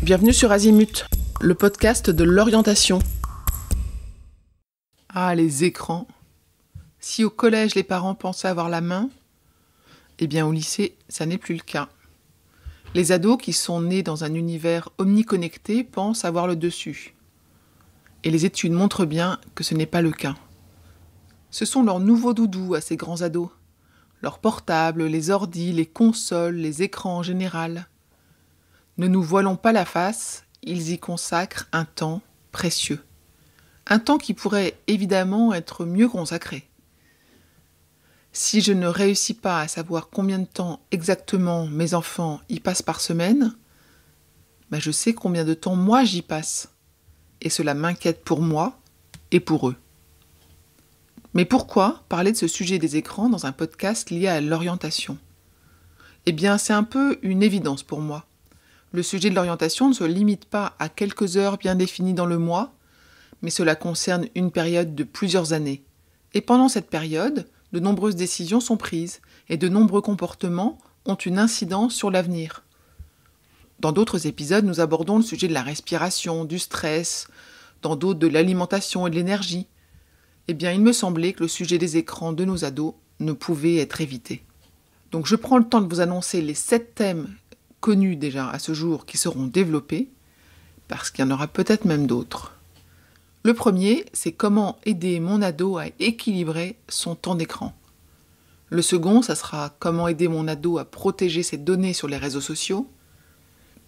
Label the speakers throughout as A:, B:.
A: Bienvenue sur Azimut, le podcast de l'orientation. Ah, les écrans. Si au collège les parents pensaient avoir la main, eh bien au lycée, ça n'est plus le cas. Les ados qui sont nés dans un univers omniconnecté pensent avoir le dessus. Et les études montrent bien que ce n'est pas le cas. Ce sont leurs nouveaux doudous à ces grands ados. Leurs portables, les ordis, les consoles, les écrans en général. Ne nous voilons pas la face, ils y consacrent un temps précieux. Un temps qui pourrait évidemment être mieux consacré. Si je ne réussis pas à savoir combien de temps exactement mes enfants y passent par semaine, je sais combien de temps moi j'y passe. Et cela m'inquiète pour moi et pour eux. Mais pourquoi parler de ce sujet des écrans dans un podcast lié à l'orientation ? Eh bien, c'est un peu une évidence pour moi. Le sujet de l'orientation ne se limite pas à quelques heures bien définies dans le mois, mais cela concerne une période de plusieurs années. Et pendant cette période, de nombreuses décisions sont prises et de nombreux comportements ont une incidence sur l'avenir. Dans d'autres épisodes, nous abordons le sujet de la respiration, du stress, dans d'autres de l'alimentation et de l'énergie. Eh bien, il me semblait que le sujet des écrans de nos ados ne pouvait être évité. Donc je prends le temps de vous annoncer les 7 thèmes connus déjà à ce jour qui seront développés, parce qu'il y en aura peut-être même d'autres. Le premier, c'est comment aider mon ado à équilibrer son temps d'écran. Le second, ça sera comment aider mon ado à protéger ses données sur les réseaux sociaux.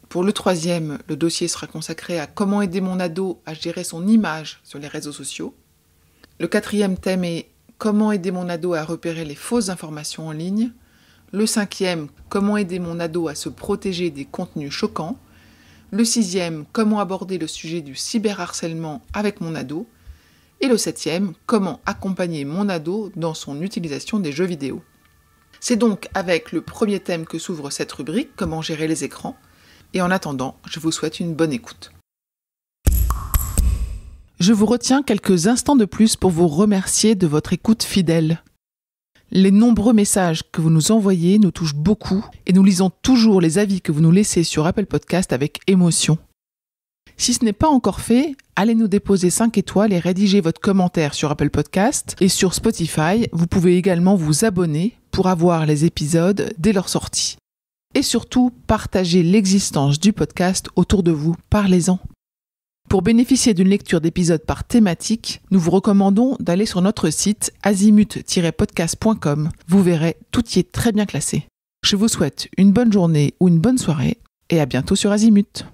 A: Pour le troisième, le dossier sera consacré à comment aider mon ado à gérer son image sur les réseaux sociaux. Le quatrième thème est comment aider mon ado à repérer les fausses informations en ligne. Le cinquième, comment aider mon ado à se protéger des contenus choquants. Le sixième, comment aborder le sujet du cyberharcèlement avec mon ado. Et le septième, comment accompagner mon ado dans son utilisation des jeux vidéo. C'est donc avec le premier thème que s'ouvre cette rubrique, comment gérer les écrans. Et en attendant, je vous souhaite une bonne écoute. Je vous retiens quelques instants de plus pour vous remercier de votre écoute fidèle. Les nombreux messages que vous nous envoyez nous touchent beaucoup et nous lisons toujours les avis que vous nous laissez sur Apple Podcast avec émotion. Si ce n'est pas encore fait, allez nous déposer 5 étoiles et rédigez votre commentaire sur Apple Podcast et sur Spotify. Vous pouvez également vous abonner pour avoir les épisodes dès leur sortie. Et surtout, partagez l'existence du podcast autour de vous. Parlez-en. Pour bénéficier d'une lecture d'épisodes par thématique, nous vous recommandons d'aller sur notre site azimut-podcast.com. Vous verrez, tout y est très bien classé. Je vous souhaite une bonne journée ou une bonne soirée et à bientôt sur Azimut.